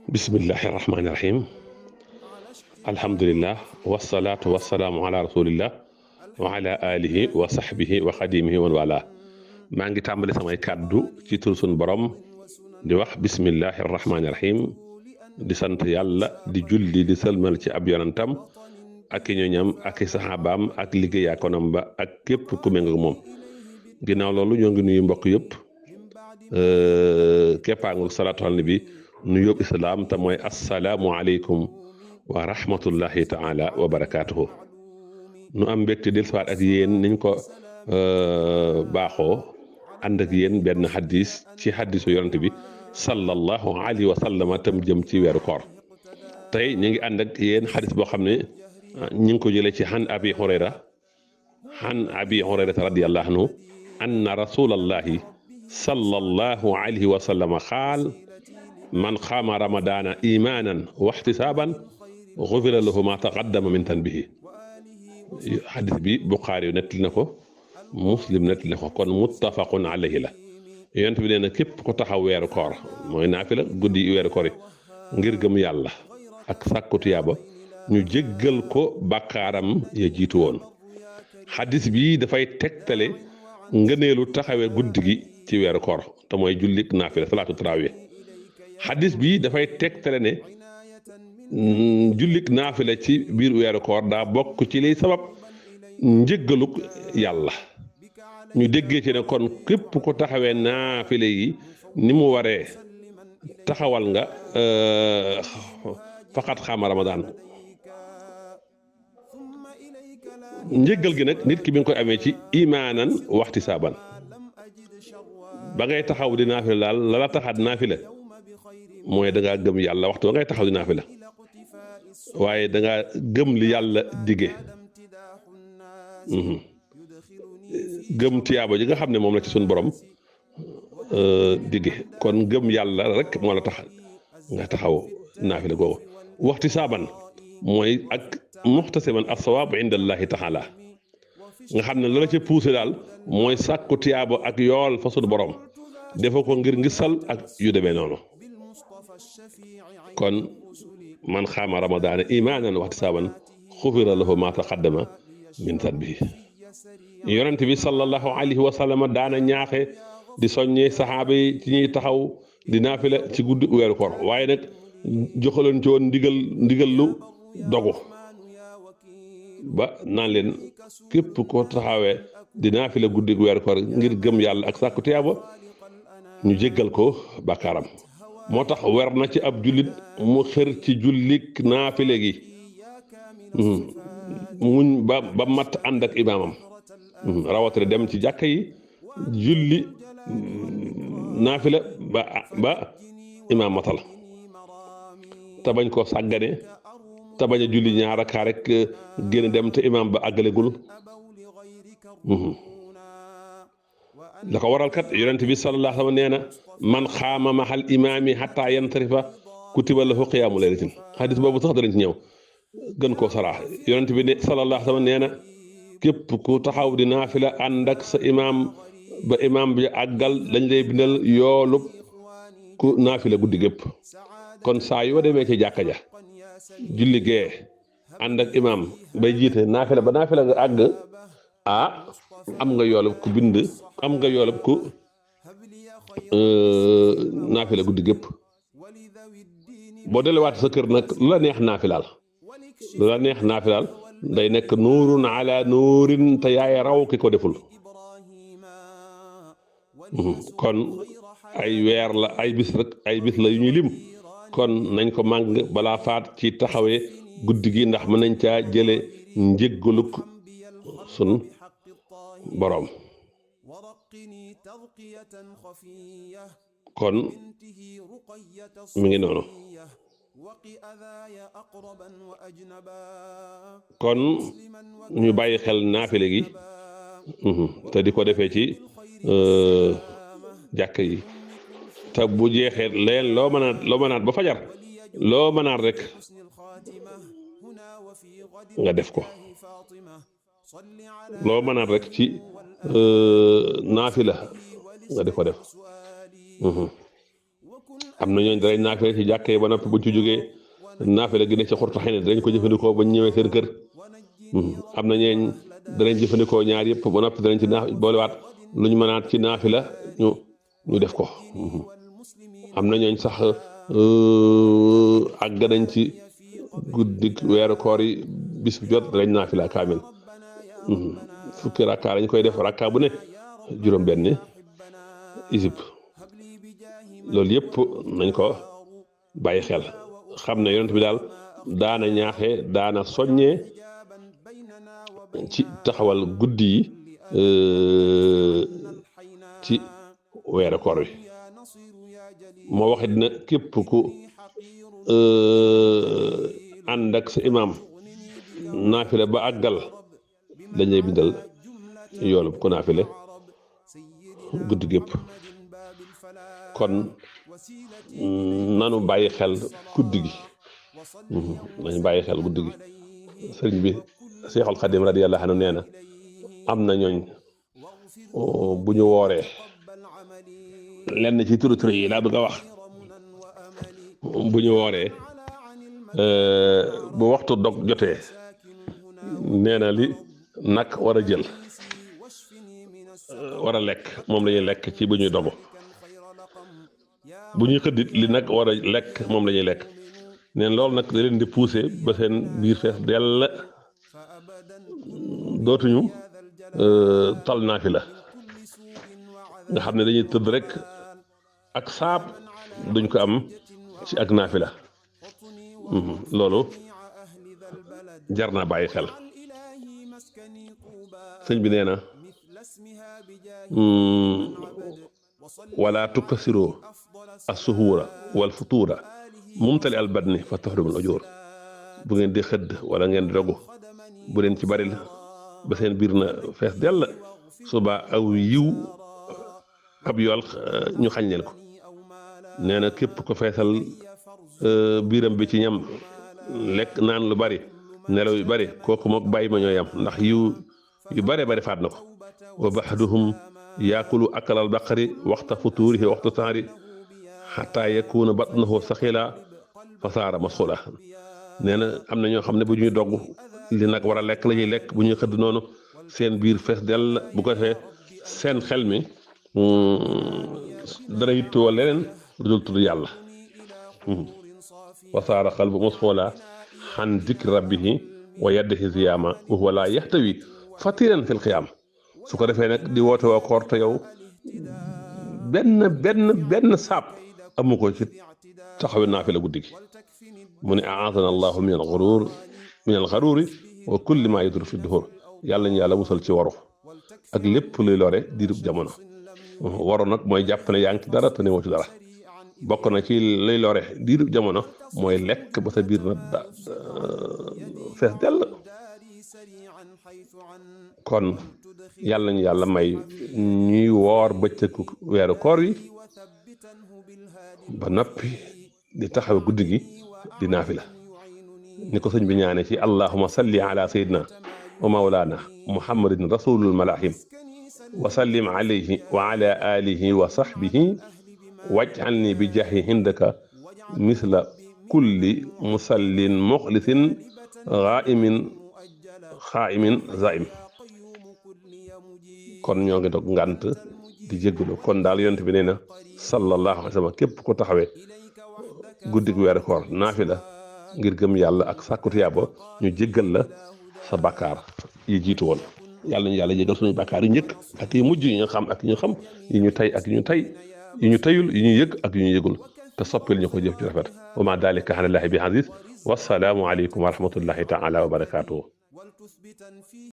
bismillahi rahmaani rahim alhamdulillah wasalaatu wasalaamu ala rasulillah wa ala alihi wa sahbihi wa xadimihi wa wala maa ngi tàmbali samay kàddu ci tur sun borom di wax bismillahi rahmaani rahim di sant yàlla di julli di sëlmal ci ab yonantam ak i ñoñam ak i saxaabaam ak liggéeyaakonam ba ak képp ku méngoo moom ginnaaw loolu ñoo ngi nuyu mbokk yëpp képpaangul salaatu ala nabi nu yóbbu islaam te mooy assalaamu aleykum wa rahmatullahi taala wa barakaatuhu nu am mbégte dellusiwaat ak yéen niñ ko baaxoo ànd ak yéen benn xadis ci xadisu yonante bi sallallahu alayhi wa sallama tam jëm ci weeru koor tey ñu ngi ànd ak yéen xadis boo xam ne ñu ngi ko jëlee ci xan abi hurayrata radiyallahu anhu anna rasulallahi sallallahu alayhi wa sallama qaal man xaama ramadaana imaanan wa ihtisaaban gufira lahu ma taqaddama min tanbihi xadis bi Buxaari yu nettali na ko Muslim nettali na ko kon muttafaqun alayhi la yonent bi nee na képp ko taxaw weeru koor mooy naafila guddi weeru koor yi ngir gëm yàlla ak sàkku tuyaaba ñu jéggal ko bàkkaaram ya jiitu woon xadis bi dafay tegtale ngëneelu taxawee guddi gi ci weeru koor te mooy jullik naafila salaatu tarawih xadis bi dafay tegtale ne jullik naafila ci biir weeru koor daa bokk ci liy sabab njëggaluk yàlla ñu déggee ci ne kon képp ko taxawee naafila yi ni mu waree taxawal nga faqat xaama ramadaan njëggal gi nag nit ki bi nga koy amee ci imaanan waxti saaban ba ngay taxaw di naafila daal la la taxaat naafila mooy da ngaa gëm yàlla waxtu ba ngay taxaw di naafila waaye da ngaa gëm li yàlla dige gëm tiyaaba ji nga xam ne moom la ci suñu borom dige kon gëm yàlla rek moo la tax nga taxaw naafila googu waxti saaban mooy ak muxtasiban as-sawaab inda allahi taala nga xam ne la la ca poussé daal mooy sàkku tiyaaba ak yool fa suñu borom defoo ko ngir ngisal ak yu demee noonu kon man xaama ramadaana imaanan wa ihtisaaban xufira lahu ma taqaddama min zanbihi yonent bi sallallahu alayhi wa sallam daana ñaaxe di soññee saxaaba yi ci ñuy taxaw di naafila ci guddi weeru koor waaye nag joxaloon ci woon ndigal lu dogu ba naan leen képp ko taxawee di naafila guddi weeru koor ngir gëm yàlla ak sàkku tiyaaba ñu jéggal ko bàkkaaram moo tax wer na ci ab jullit mu xër ci jullik naafile gi muñ ba mat ànd ak imaamam rawatina dem ci jàkka yi julli naafila ba imaam matal te bañ koo sàggane te bañ a julli ñaar rakaa rek génn dem te imaam ba àggalegul la ko waral kat yonent bi sallallahu alayhi wa sallam nee na man xaama maxal imaami xataa yantarifa kutiba lahu qiyaamu laylatin xadis boobu sax danañ ci ñëw gën koo saraax yonent bi ne sallallahu alayhi wa sallam nee na képp ku taxaw di naafila ànd ak sa imaam ba imaam bi àggal dañ lay bindal yoolub ku naafila guddi gépp kon saa yoo demee ci jàkka ja julli gee ànd ak imaam bay jiite naafila ba naafila nga àgg am nga yoolub ku bind am nga yoolub ku naafila guddi gépp boo delluwaat sa kër nag lu la neex naafilaal day nekk nuurun ala nuurin te yaay raw ki ko deful kon ay weer la ay bis la yu ñuy lim kon nañ ko màng balaa faat ci taxawee guddi gi ndax mën nañ caa jële njéggaluk sun boroom kon mi ngi noonu kon ñu bàyyi xel naafile gi te di ko defee ci jàkk yi te bu jeexee leen loo mënaat ba fajar loo mënaat rek nga def ko loo mënaat rek ci naafila nga di ko def am na ñooñ danañ naafile ci jàkkee ba noppi buñ ci jógee naafile gi ne ci xurtu xëy na danañ ko jëfandikoo bañ ñëwee seen kër. am na ñeeñ danañ jëfandikoo ñaar yëpp ba noppi danañ ci boolewaat lu ñu mënaat ci naafila ñu def ko. am na ñooñ sax àgg nañ ci guddi weeru koor yi bis bu jot danañ naafila kaamil. fukki rakka lañ koy def rakka bu ne juróom-benn isib. loolu yëpp nañ ko bàyyi xel xam ne yonent bi daal daana ñaaxe daana soññee ci taxawal guddi yi ci weeru koor wi. moo waxit na képp ku ànd ak sa imaam naafile ba àggal dañuy bindal yoolu ko naafile guddi gépp. kon nanu bàyyi xel guddi gi. nañu bàyyi xel guddi gi. sëriñ bi Seexul Xadim radiyallahu anhu nee na am na ñooñ bu ñu wooree lenn ci turu yi laa bëgg a wax bu ñu wooree bu waxtu dog jotee nee na li nag war a jël war a lekk moom la ñuy lekk ci bu ñuy dogu. bu ñuy xëddit li nag war a lekk moom la ñuy lekk. neen loolu nag da leen di pousser ba seen biir fees dell dootuñu tal naafila nga xam ne dañuy tëdd rek ak saab duñ ko am ci ak naafila. loolu jar naa bàyyi xel. sëñ bi nee na wala tukkasiroo as-suhuura wal futuura mumtali al badni fa taxrimul ujuur. bu ngeen di xëdd wala ngeen di dogu bu leen ci bari ba seen biir na fees dell suba aw yiw ab yool ñu xañ leen ko. nee na képp ko feesal biiram bi ci ñam lekk naan lu bari nelaw yu bari kooku mook bàyyi ma ñooy am ndax yiw yu bare bari faat na ko. wa baxduhum yaakulu akalal baqari waxta futuurihi waxta taari xataa yakuuna batnahu saxila fasaara masxula. nee na am na ñoo xam ne bu ñuy dogg li nag war a lekk la ñuy lekk bu ñuy xëdd noonu seen biir fees dell bu ko defee seen xel mi dara yittoo leneen lu dul tudd yàlla. wasaara xalbu masxula xan dikri rabbihi wa yaddihi ziyaama wa huwa laa yaxtawi fatiran fil qiyaam. su ko defee nag di woote woo koor te yow benn saab amu ko ci taxawi naafila guddi gi. mu ne aadana allahu min al xaruuri wa kulli maa yaduru fi duhur. yàlla ñu yàlla musal ci waru ak lépp luy lore diirub jamono. waru nag mooy jàpp ne yaa ngi ci dara te newoo ci dara. bokk na ci luy lore diirub jamono mooy lekk ba sa biir na fees dell. kon yàlla ñu yàlla may ñuy woor bëccëgu weeru koor yi ba noppi di taxaw guddi gi di naafila ni ko sëñ bi ñaane ci allahuma salli ala sayyidina wa mawlana muhammadin rasulul malahim wa sallim alayhi wa ala alihi wa sahbihi waj'alni bi jaahi indaka misla kulli musallin muxlisin xaa'imin zaim. kon ñoo ngi dog ngànt di jéggalu kon daal yonent bi nee na sallallahu alayhi wa sallam képp ko taxawee guddi gu weeru koor naafila ngir gëm yàlla ak sàkku tiyaaba ñu jéggal la sa bakkaar yi jiitu woon. yàlla ñu yàlla jéggal suñu bakkaar yi njëkk ak yi mujj yi ñu xam ak yi ñu xam yi ñu tay ak yi ñu tay yi ñu tayul yi ñu yëg ak yi ñu yëgul te soppil ñu ko jëf ci rafet. wa ma dalika ala llahi bi aziz. wassalaamu aleykum wa rahmatullahi taala wa barakaatuhu.